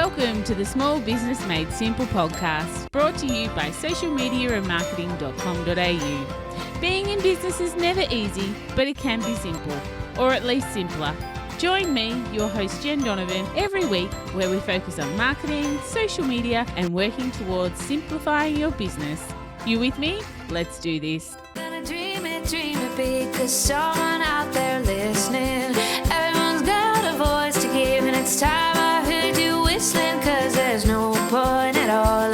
Welcome to the Small Business Made Simple podcast, brought to you by socialmediaandmarketing.com.au. Being in business is never easy, but it can be simple, or at least simpler. Join me, your host Jen Donovan, every week where we focus on marketing, social media, and working towards simplifying your business. You with me? Let's do this. Gonna dream it big, 'cause someone out there listening. Everyone's got a voice to give, and it's time I heard you whistling, 'cause there's no point at all,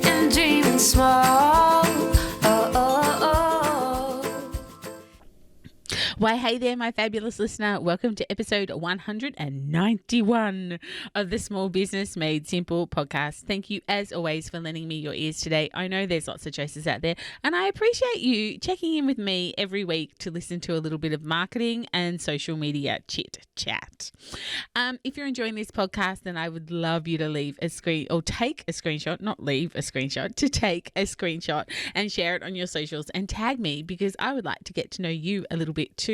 in dreaming small. Why, hey there, my fabulous listener. Welcome to episode 191 of the Small Business Made Simple podcast. Thank you, as always, for lending me your ears today. I know there's lots of choices out there, and I appreciate you checking in with me every week to listen to a little bit of marketing and social media chit chat. If you're enjoying this podcast, then I would love you to leave a screen or take a screenshot, not leave a screenshot, to take a screenshot and share it on your socials and tag me, because I would like to get to know you a little bit too.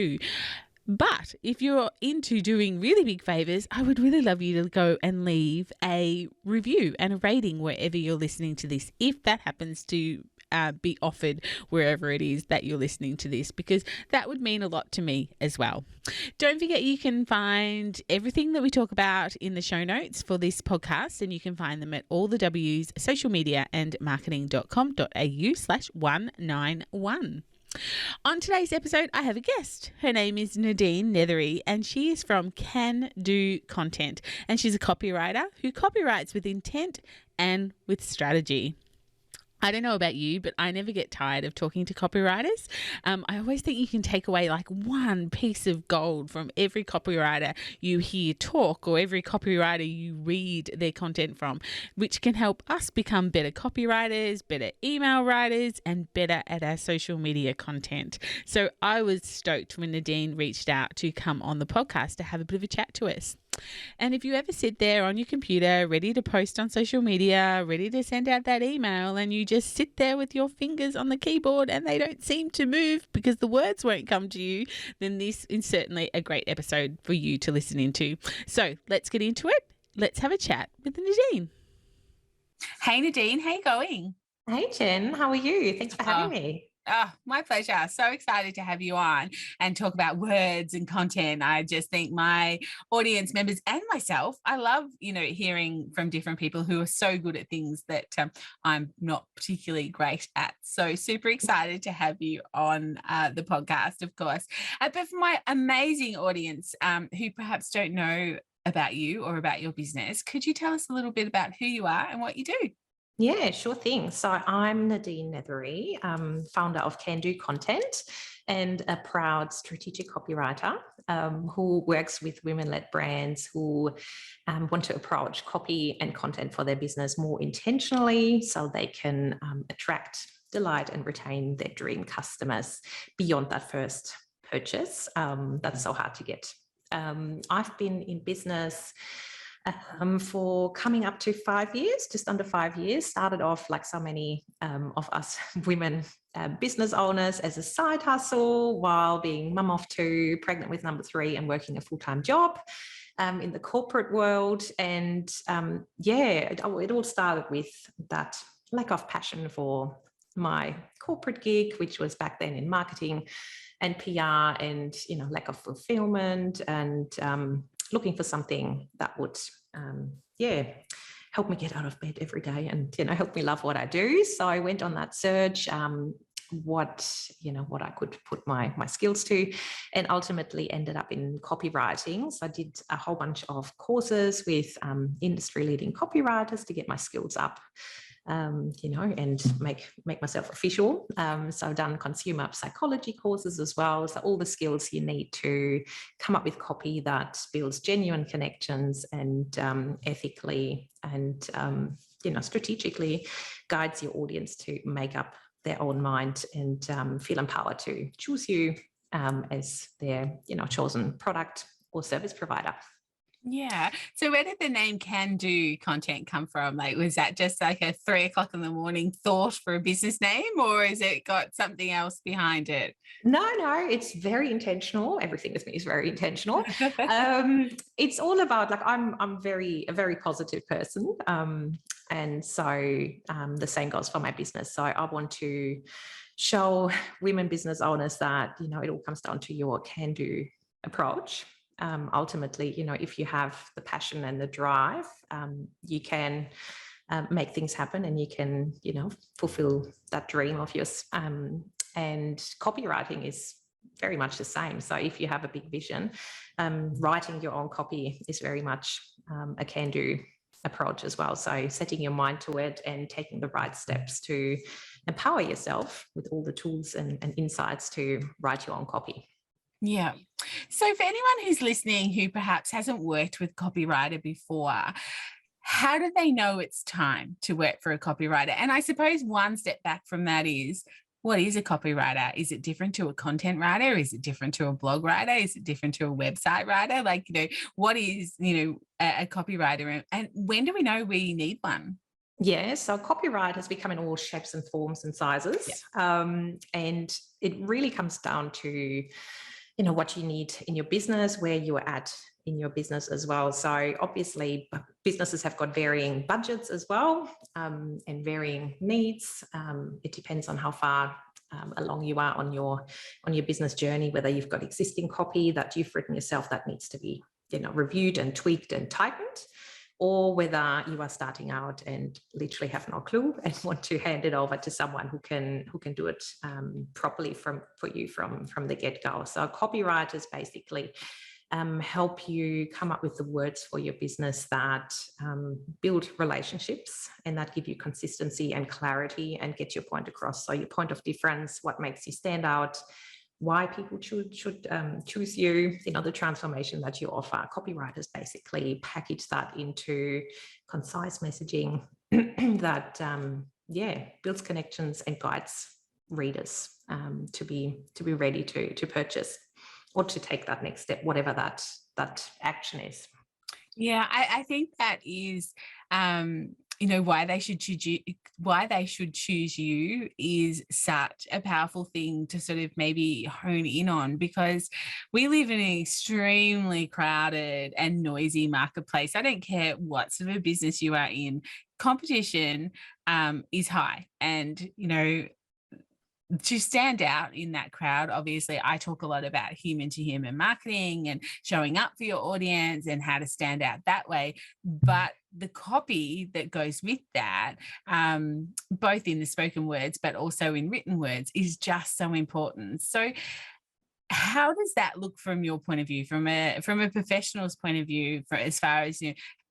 But if you're into doing really big favors, I would really love you to go and leave a review and a rating wherever you're listening to this, if that happens to be offered wherever it is that you're listening to this, because that would mean a lot to me as well. Don't forget, you can find everything that we talk about in the show notes for this podcast, and you can find them at all the W's, socialmediaandmarketing.com.au/191. On today's episode, I have a guest. Her name is Nadine Nethery, and she is from Can Do Content, and she's a copywriter who copywrites with intent and with strategy. I don't know about you, but I never get tired of talking to copywriters. I always think you can take away like one piece of gold from every copywriter you hear talk, or every copywriter you read their content from, which can help us become better copywriters, better email writers, and better at our social media content. So I was stoked when Nadine reached out to come on the podcast to have a bit of a chat to us. And if you ever sit there on your computer, ready to post on social media, ready to send out that email, and you just sit there with your fingers on the keyboard and they don't seem to move because the words won't come to you, then this is certainly a great episode for you to listen into. So let's get into it. Let's have a chat with Nadine. Hey Nadine, how you going? Hey Jen, how are you? Thanks for having me. Oh, my pleasure. So excited to have you on and talk about words and content. I just think my audience members and myself, I love, hearing from different people who are so good at things that I'm not particularly great at. So super excited to have you on the podcast, of course. But for my amazing audience who perhaps don't know about you or about your business, could you tell us a little bit about who you are and what you do? Yeah, sure thing. So I'm Nadine Nethery, founder of Can Do Content and a proud strategic copywriter who works with women-led brands who want to approach copy and content for their business more intentionally, so they can attract, delight, and retain their dream customers beyond that first purchase. That's so hard to get. I've been in business for coming up to 5 years, just under 5 years. Started off like so many of us women business owners as a side hustle while being mum of two, pregnant with number 3, and working a full-time job in the corporate world. And it all started with that lack of passion for my corporate gig, which was back then in marketing and PR, and lack of fulfillment, and looking for something that would help me get out of bed every day and help me love what I do. So I went on that search, what I could put my skills to, and ultimately ended up in copywriting. So I did a whole bunch of courses with industry leading copywriters to get my skills up, and make myself official. So I've done consumer psychology courses as well. So all the skills you need to come up with copy that builds genuine connections and ethically and strategically guides your audience to make up their own mind and feel empowered to choose you as their chosen product or service provider. Yeah. So where did the name Can Do Content come from? Like, was that just like a 3 o'clock in the morning thought for a business name, or has it got something else behind it? No, it's very intentional. Everything with me is very intentional. It's all about, like, I'm a very positive person. And so the same goes for my business. So I want to show women business owners that, it all comes down to your can-do approach. Ultimately, if you have the passion and the drive, you can make things happen, and you can, fulfill that dream of yours. And copywriting is very much the same. So if you have a big vision, writing your own copy is very much a can-do approach as well. So setting your mind to it and taking the right steps to empower yourself with all the tools and insights to write your own copy. Yeah. So for anyone who's listening who perhaps hasn't worked with copywriter before, how do they know it's time to work for a copywriter? And I suppose one step back from that is, what is a copywriter? Is it different to a content writer? Is it different to a blog writer? Is it different to a website writer? Like, what is, a copywriter, and when do we know we need one? Yeah, so copyright has become in all shapes and forms and sizes. Yeah. And it really comes down to, what you need in your business, where you're at in your business as well. So obviously businesses have got varying budgets as well, and varying needs. It depends on how far along you are on your business journey, whether you've got existing copy that you've written yourself that needs to be, reviewed and tweaked and tightened, or whether you are starting out and literally have no clue and want to hand it over to someone who can do it properly for you from the get-go. So copywriters basically help you come up with the words for your business that build relationships and that give you consistency and clarity and get your point across. So your point of difference, what makes you stand out, why people should choose you, the transformation that you offer. Copywriters basically package that into concise messaging that builds connections and guides readers to be ready to purchase or to take that next step, whatever that action is. Yeah, I think that is why they should choose you is such a powerful thing to sort of maybe hone in on, because we live in an extremely crowded and noisy marketplace. I don't care what sort of business you are in, competition is high, and to stand out in that crowd. Obviously, I talk a lot about human to human marketing and showing up for your audience and how to stand out that way. But the copy that goes with that, both in the spoken words, but also in written words, is just so important. So how does that look from your point of view, from a professional's point of view, for as far as,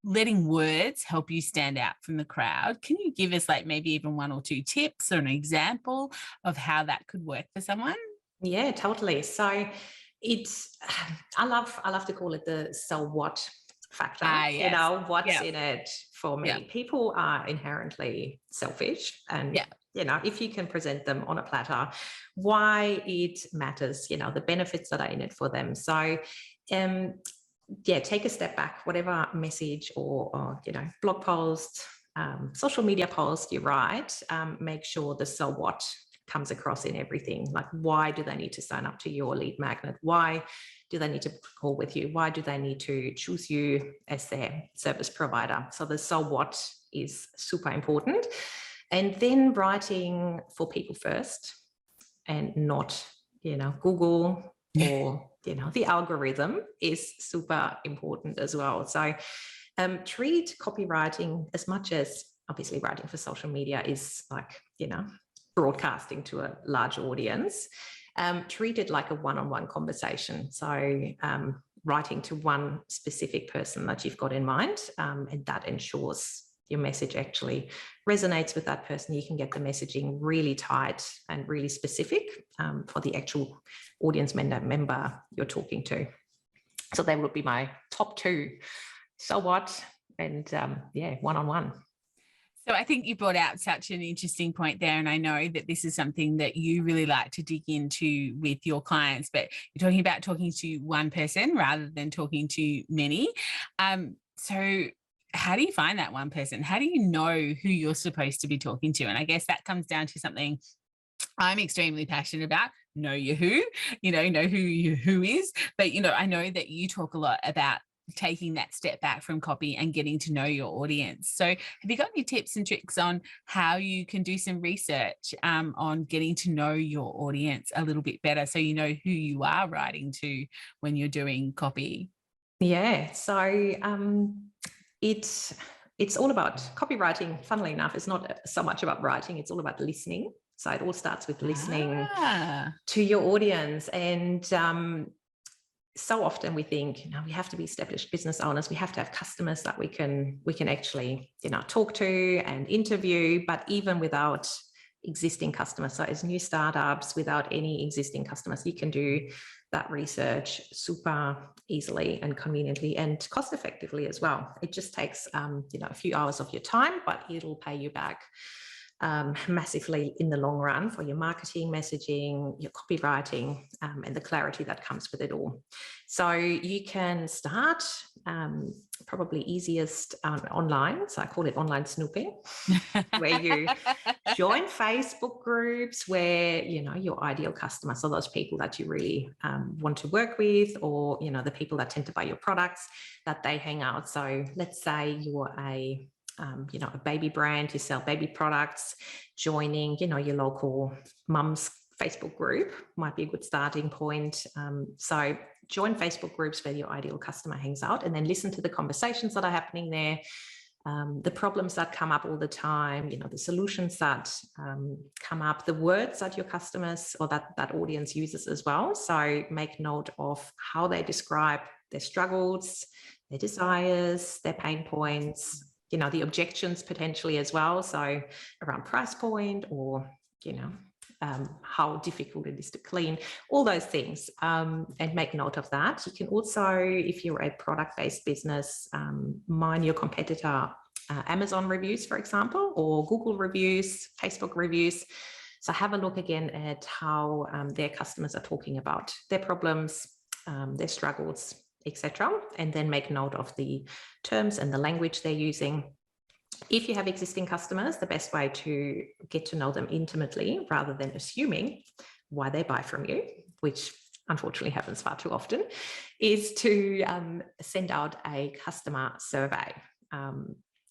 letting words help you stand out from the crowd? Can you give us like maybe even 1 or 2 tips or an example of how that could work for someone? Yeah, totally. So it's, I love to call it the so what factor. Yes. What's in it for me? Yeah. People are inherently selfish, and if you can present them on a platter why it matters, the benefits that are in it for them. So take a step back, whatever message or blog post, social media post you write, make sure the so what comes across in everything. Like, why do they need to sign up to your lead magnet? Why do they need to call with you? Why do they need to choose you as their service provider? So the so what is super important. And then writing for people first, and not, Google or, the algorithm is super important as well. So treat copywriting, as much as obviously writing for social media is like, broadcasting to a large audience, treat it like a one-on-one conversation. So writing to one specific person that you've got in mind, and that ensures your message actually resonates with that person. You can get the messaging really tight and really specific for the actual audience member you're talking to. So they would be my top 2. So what? And one-on-one. So I think you brought out such an interesting point there, and I know that this is something that you really like to dig into with your clients, but you're talking about talking to one person rather than talking to many. So how do you find that one person? How do you know who you're supposed to be talking to? And I guess that comes down to something I'm extremely passionate about. Know your who, know who your who is. But, I know that you talk a lot about taking that step back from copy and getting to know your audience. So have you got any tips and tricks on how you can do some research on getting to know your audience a little bit better, so you know who you are writing to when you're doing copy? Yeah, so it's all about copywriting. Funnily enough, it's not so much about writing, it's all about listening. So it all starts with listening to your audience. And so often we think, we have to be established business owners, we have to have customers that we can actually talk to and interview. But even without existing customers, so as new startups without any existing customers, you can do that research super easily and conveniently and cost effectively as well. It just takes a few hours of your time, but it'll pay you back massively in the long run for your marketing, messaging, your copywriting, and the clarity that comes with it all. So you can start probably easiest online. So I call it online snooping, where you join Facebook groups where, your ideal customer, so those people that you really want to work with, or, the people that tend to buy your products, that they hang out. So let's say you're a baby brand, you sell baby products, joining, your local mum's Facebook group might be a good starting point. So join Facebook groups where your ideal customer hangs out, and then listen to the conversations that are happening there, the problems that come up all the time, the solutions that come up, the words that your customers or that audience uses as well. So make note of how they describe their struggles, their desires, their pain points, the objections potentially as well. So around price point, or, how difficult it is to clean, all those things, and make note of that. You can also, if you're a product-based business, mine your competitor Amazon reviews, for example, or Google reviews, Facebook reviews. So have a look again at how their customers are talking about their problems, their struggles, etc., and then make note of the terms and the language they're using. If you have existing customers, the best way to get to know them intimately, rather than assuming why they buy from you, which unfortunately happens far too often, is to send out a customer survey.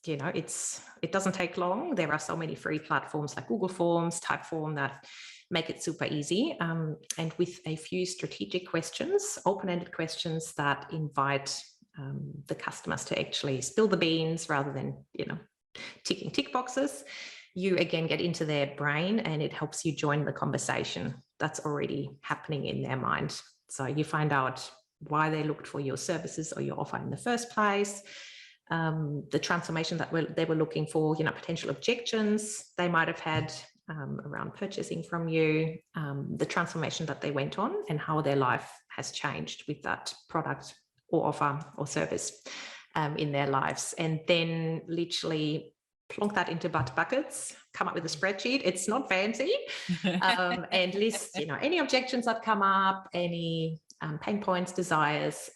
It doesn't take long. There are so many free platforms like Google Forms, Typeform, that make it super easy, and with a few strategic questions, open-ended questions that invite the customers to actually spill the beans rather than ticking tick boxes. You again get into their brain, and it helps you join the conversation that's already happening in their mind. So you find out why they looked for your services or your offer in the first place, the transformation that they were looking for, potential objections they might have had around purchasing from you, the transformation that they went on, and how their life has changed with that product or offer or service in their lives. And then literally plonk that into buckets, come up with a spreadsheet. It's not fancy, and list, any objections that come up, any pain points, desires,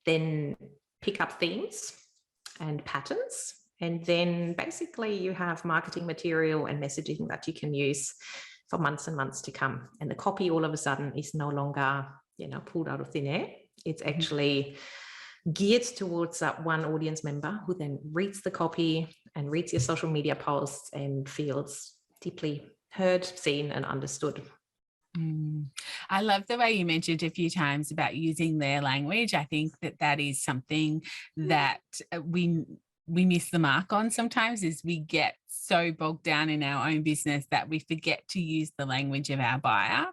then pick up themes and patterns. And then basically you have marketing material and messaging that you can use for months and months to come. And the copy all of a sudden is no longer, pulled out of thin air. It's actually geared towards that one audience member who then reads the copy and reads your social media posts and feels deeply heard, seen, and understood. I love the way you mentioned a few times about using their language. I think that is something that we miss the mark on sometimes, is we get so bogged down in our own business that we forget to use the language of our buyer.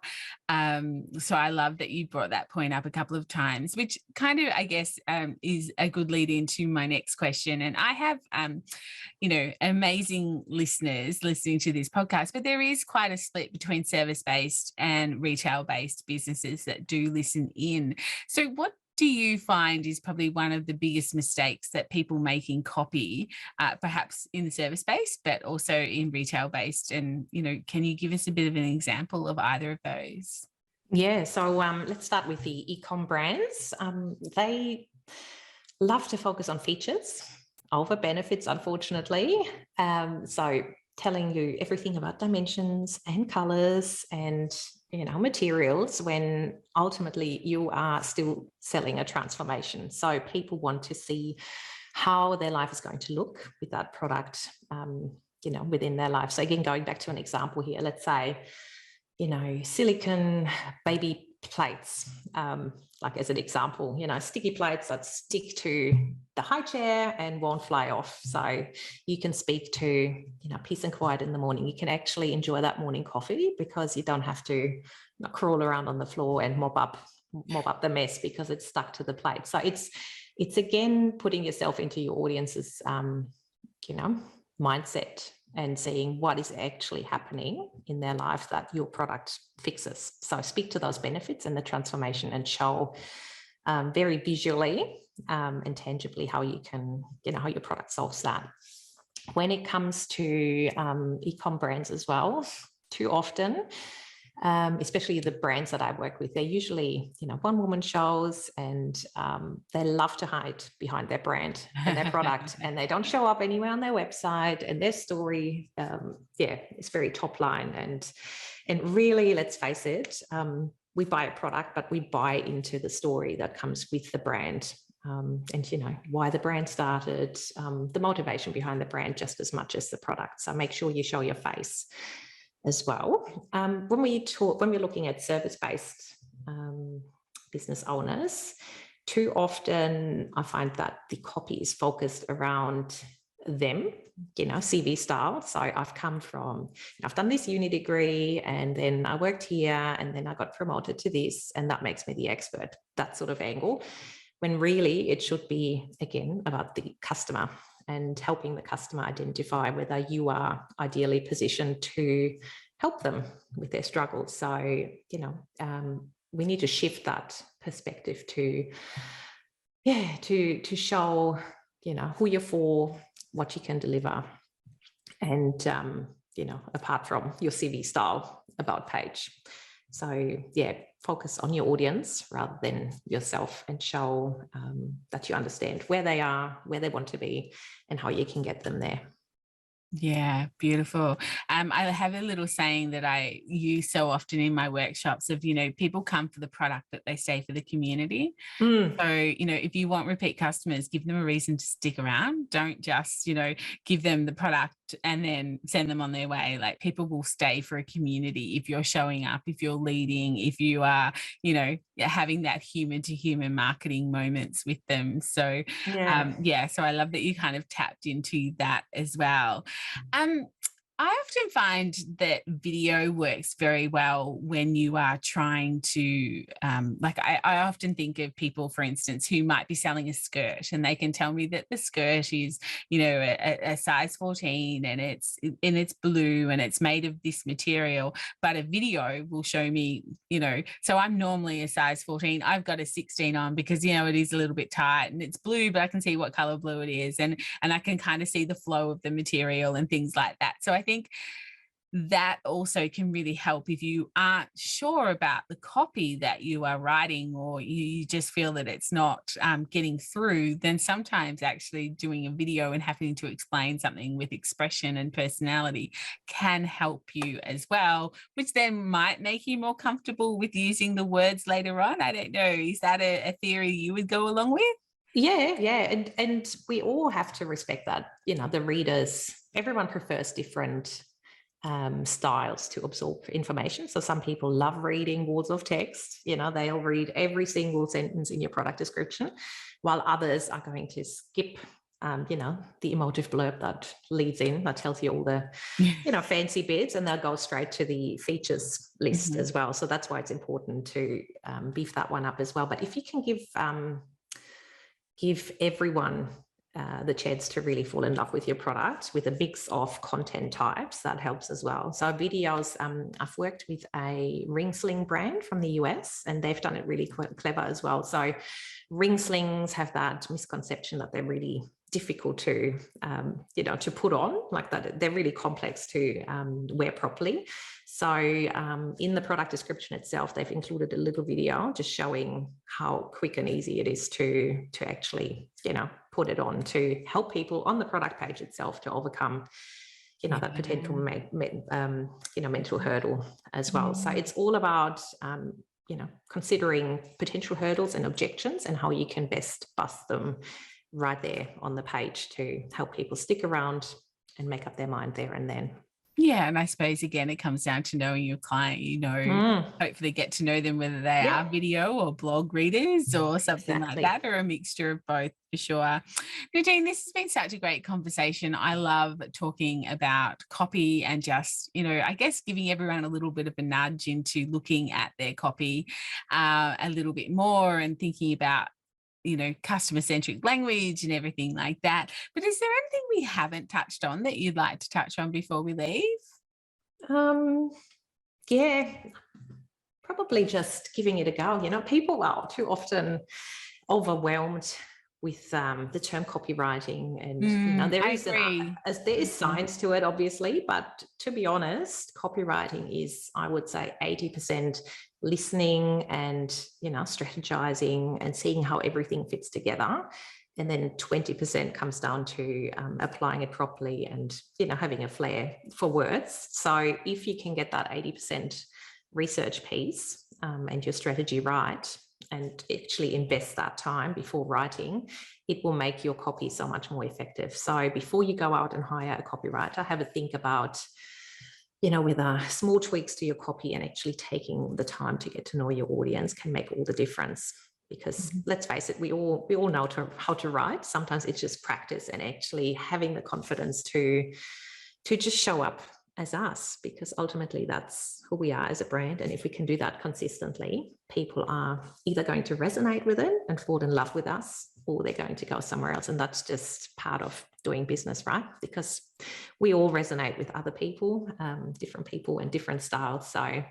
So I love that you brought that point up a couple of times, which kind of, I guess, is a good lead into my next question. And I have, amazing listeners listening to this podcast, but there is quite a split between service-based and retail-based businesses that do listen in. So what do you find is probably one of the biggest mistakes that people make in copy, perhaps in the service based, but also in retail based? And, can you give us a bit of an example of either of those? Yeah, so let's start with the e-com brands. They love to focus on features over benefits, unfortunately. So telling you everything about dimensions and colors and materials, when ultimately you are still selling a transformation. So people want to see how their life is going to look with that product, within their life. So again, going back to an example here, let's say, silicone baby plates, like as an example, sticky plates that stick to the high chair and won't fly off. So you can speak to, peace and quiet in the morning. You can actually enjoy that morning coffee because you don't have to crawl around on the floor and mop up the mess because it's stuck to the plate. So it's again, putting yourself into your audience's, mindset and seeing what is actually happening in their life that your product fixes. So speak to those benefits and the transformation and show very visually and tangibly how you can, how your product solves that. When it comes to e-com brands as well, too often, especially the brands that I work with, they're usually, one-woman shows, and they love to hide behind their brand and their product, and they don't show up anywhere on their website, and their story, it's very top line. And really, let's face it, we buy a product, but we buy into the story that comes with the brand. And why the brand started, the motivation behind the brand just as much as the product. So make sure you show your face as well. When we're looking at service-based business owners, too often I find that the copy is focused around them, CV style. So I've done this uni degree, and then I worked here, and then I got promoted to this, and that makes me the expert, that sort of angle. When really it should be, again, about the customer and helping the customer identify whether you are ideally positioned to help them with their struggles. So, we need to shift that perspective to show, who you're for, what you can deliver, and, apart from your CV style about page. So focus on your audience rather than yourself, and show that you understand where they are, where they want to be, and how you can get them there. Yeah, beautiful. I have a little saying that I use so often in my workshops of, people come for the product, but they stay for the community. So, if you want repeat customers, give them a reason to stick around. Don't just, give them the product and then send them on their way. Like, people will stay for a community if you're showing up, if you're leading, if you are, having that human to human marketing moments with them. So, so I love that you kind of tapped into that as well. I often find that video works very well when you are trying to, I often think of people, for instance, who might be selling a skirt, and they can tell me that the skirt is, a size 14, and it's blue, and it's made of this material, but a video will show me, so I'm normally a size 14. I've got a 16 on because, it is a little bit tight, and it's blue, but I can see what color blue it is. And I can kind of see the flow of the material and things like that. So I think that also can really help if you aren't sure about the copy that you are writing, or you just feel that it's not getting through. Then sometimes actually doing a video and having to explain something with expression and personality can help you as well, which then might make you more comfortable with using the words later on. I don't know. Is that a theory you would go along with? Yeah. And we all have to respect that, the readers, everyone prefers different styles to absorb information. So some people love reading walls of text, they'll read every single sentence in your product description, while others are going to skip, the emotive blurb that leads in, that tells you all the, fancy bits, and they'll go straight to the features list as well. So that's why it's important to beef that one up as well. But if you can give everyone the chance to really fall in love with your product with a mix of content types. That helps as well. So videos, I've worked with a ring sling brand from the US, and they've done it really clever as well. So ring slings have that misconception that they're really difficult to, to put on, like that. They're really complex to wear properly. So in the product description itself, they've included a little video just showing how quick and easy it is to actually, put it on, to help people on the product page itself to overcome, that potential, mental hurdle as well. So it's all about, considering potential hurdles and objections and how you can best bust them right there on the page to help people stick around and make up their mind there and then. Yeah. And I suppose, again, it comes down to knowing your client, hopefully get to know them, whether they are video or blog readers or something like that, or a mixture of both, for sure. Nadine, this has been such a great conversation. I love talking about copy and just, I guess giving everyone a little bit of a nudge into looking at their copy a little bit more and thinking about, customer-centric language and everything like that. But is there anything we haven't touched on that you'd like to touch on before we leave? Yeah, probably just giving it a go. People are too often overwhelmed with the term copywriting, and there is science to it, obviously, but to be honest, copywriting is, I would say, 80% listening and strategizing and seeing how everything fits together, and then 20% comes down to applying it properly and having a flair for words. So if you can get that 80% research piece and your strategy right, and actually invest that time before writing, it will make your copy so much more effective. So before you go out and hire a copywriter, have a think about, whether small tweaks to your copy and actually taking the time to get to know your audience can make all the difference. Because let's face it, we all know how to write. Sometimes it's just practice and actually having the confidence to just show up as us, because ultimately that's who we are as a brand. And if we can do that consistently, people are either going to resonate with it and fall in love with us, or they're going to go somewhere else. And that's just part of doing business, right? Because we all resonate with other people, different people and different styles. So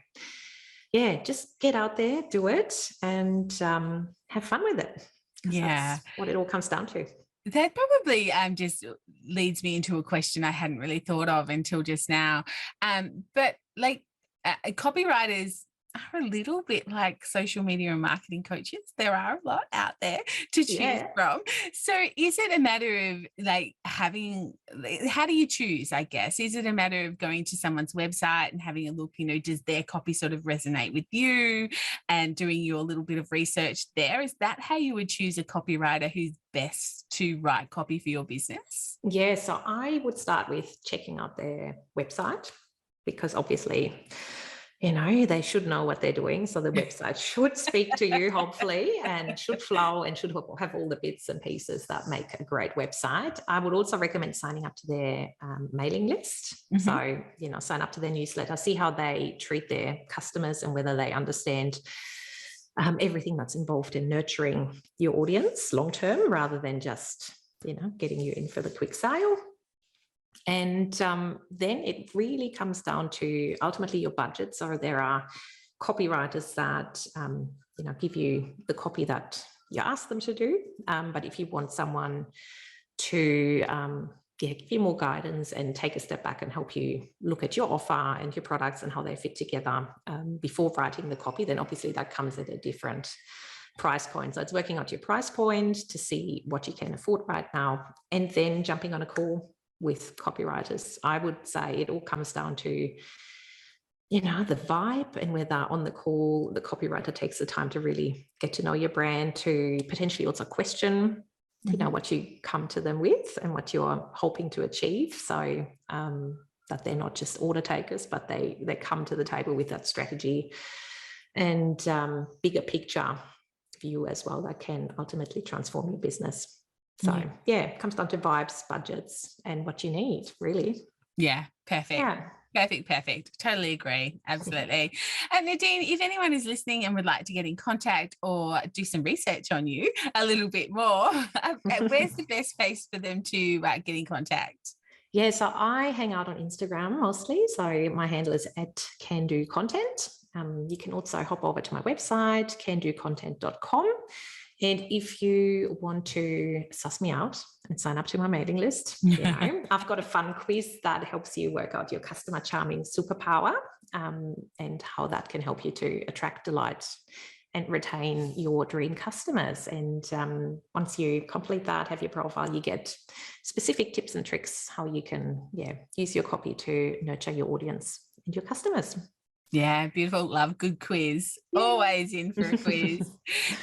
yeah, just get out there, do it, and have fun with it. Yeah, that's what it all comes down to. That probably just leads me into a question I hadn't really thought of until just now. But like copywriters are a little bit like social media and marketing coaches. There are a lot out there to choose from. So is it a matter of like having, how do you choose, I guess? Is it a matter of going to someone's website and having a look, does their copy sort of resonate with you, and doing your little bit of research there? Is that how you would choose a copywriter who's best to write copy for your business? Yeah, so I would start with checking out their website, because obviously, they should know what they're doing. So the website should speak to you, hopefully, and should flow and should have all the bits and pieces that make a great website. I would also recommend signing up to their mailing list. So, sign up to their newsletter, see how they treat their customers and whether they understand everything that's involved in nurturing your audience long-term, rather than just, getting you in for the quick sale. And then it really comes down to ultimately your budget. So there are copywriters that, give you the copy that you ask them to do. But if you want someone to give you more guidance and take a step back and help you look at your offer and your products and how they fit together before writing the copy, then obviously that comes at a different price point. So it's working out your price point to see what you can afford right now, and then jumping on a call with copywriters. I would say it all comes down to, the vibe, and whether on the call, the copywriter takes the time to really get to know your brand, to potentially also question, what you come to them with and what you're hoping to achieve. So that they're not just order takers, but they come to the table with that strategy and bigger picture view as well, that can ultimately transform your business. So it comes down to vibes, budgets, and what you need, really. Yeah, perfect. Perfect. Totally agree. Absolutely. And Nadine, if anyone is listening and would like to get in contact or do some research on you a little bit more, where's the best place for them to get in contact? Yeah, so I hang out on Instagram mostly. So my handle is @candocontent. You can also hop over to my website, candocontent.com. And if you want to suss me out and sign up to my mailing list, I've got a fun quiz that helps you work out your customer charming superpower, and how that can help you to attract, delight, and retain your dream customers. And once you complete that, have your profile, you get specific tips and tricks how you can use your copy to nurture your audience and your customers. Yeah, beautiful. Love good quiz. Yeah. Always in for a quiz.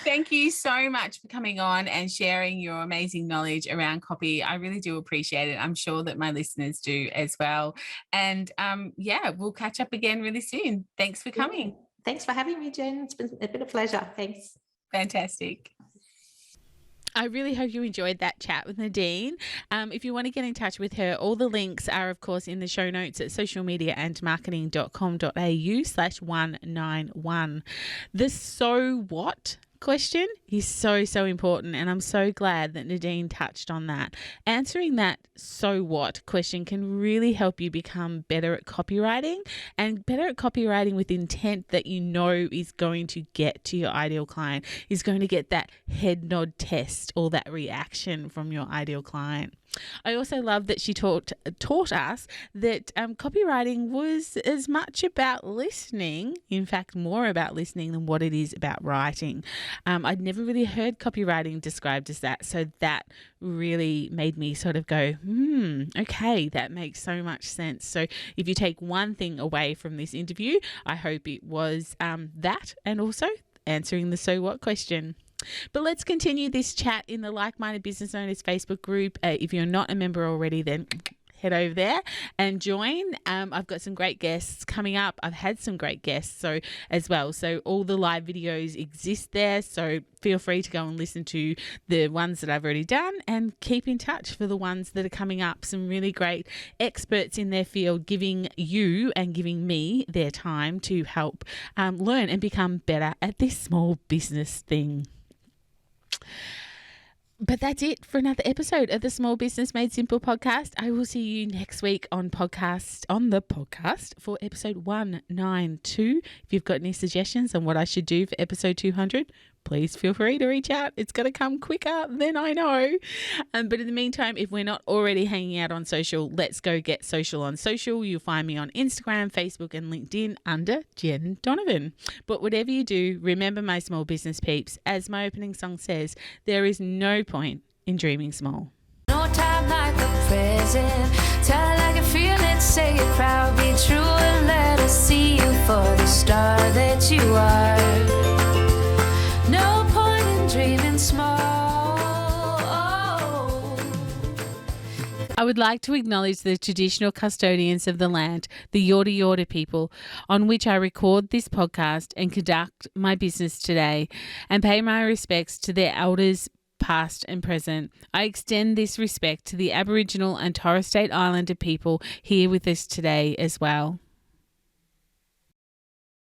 Thank you so much for coming on and sharing your amazing knowledge around copy. I really do appreciate it. I'm sure that my listeners do as well. And we'll catch up again really soon. Thanks for coming. Yeah. Thanks for having me, Jen. It's been a pleasure. Thanks. Fantastic. I really hope you enjoyed that chat with Nadine. If you want to get in touch with her, all the links are, of course, in the show notes at socialmediaandmarketing.com.au/191. The so what question is so important, and I'm so glad that Nadine touched on that. Answering that so what question can really help you become better at copywriting, and better at copywriting with intent that you know is going to get to your ideal client, is going to get that head nod test or that reaction from your ideal client. I also love that she taught us that copywriting was as much about listening, in fact, more about listening than what it is about writing. I'd never really heard copywriting described as that, so that really made me sort of go, okay, that makes so much sense. So if you take one thing away from this interview, I hope it was that, and also answering the so what question. But let's continue this chat in the Like-Minded Business Owners Facebook group. If you're not a member already, then head over there and join. I've got some great guests coming up. I've had some great guests as well. So all the live videos exist there. So feel free to go and listen to the ones that I've already done and keep in touch for the ones that are coming up. Some really great experts in their field giving you and giving me their time to help learn and become better at this small business thing. But that's it for another episode of the Small Business Made Simple podcast. I will see you next week on the podcast for episode 192. If you've got any suggestions on what I should do for episode 200, please feel free to reach out. It's going to come quicker than I know. But in the meantime, if we're not already hanging out on social, let's go get social on social. You'll find me on Instagram, Facebook, and LinkedIn under Jen Donovan. But whatever you do, remember, my small business peeps, as my opening song says, there is no point in dreaming small. No time like the present. Tell it like you feel it, say it proud, be true, and let us see you for the star that you are. No point in dreaming small. I would like to acknowledge the traditional custodians of the land, the Yorta Yorta people, on which I record this podcast and conduct my business today, and pay my respects to their elders, past and present. I extend this respect to the Aboriginal and Torres Strait Islander people here with us today as well.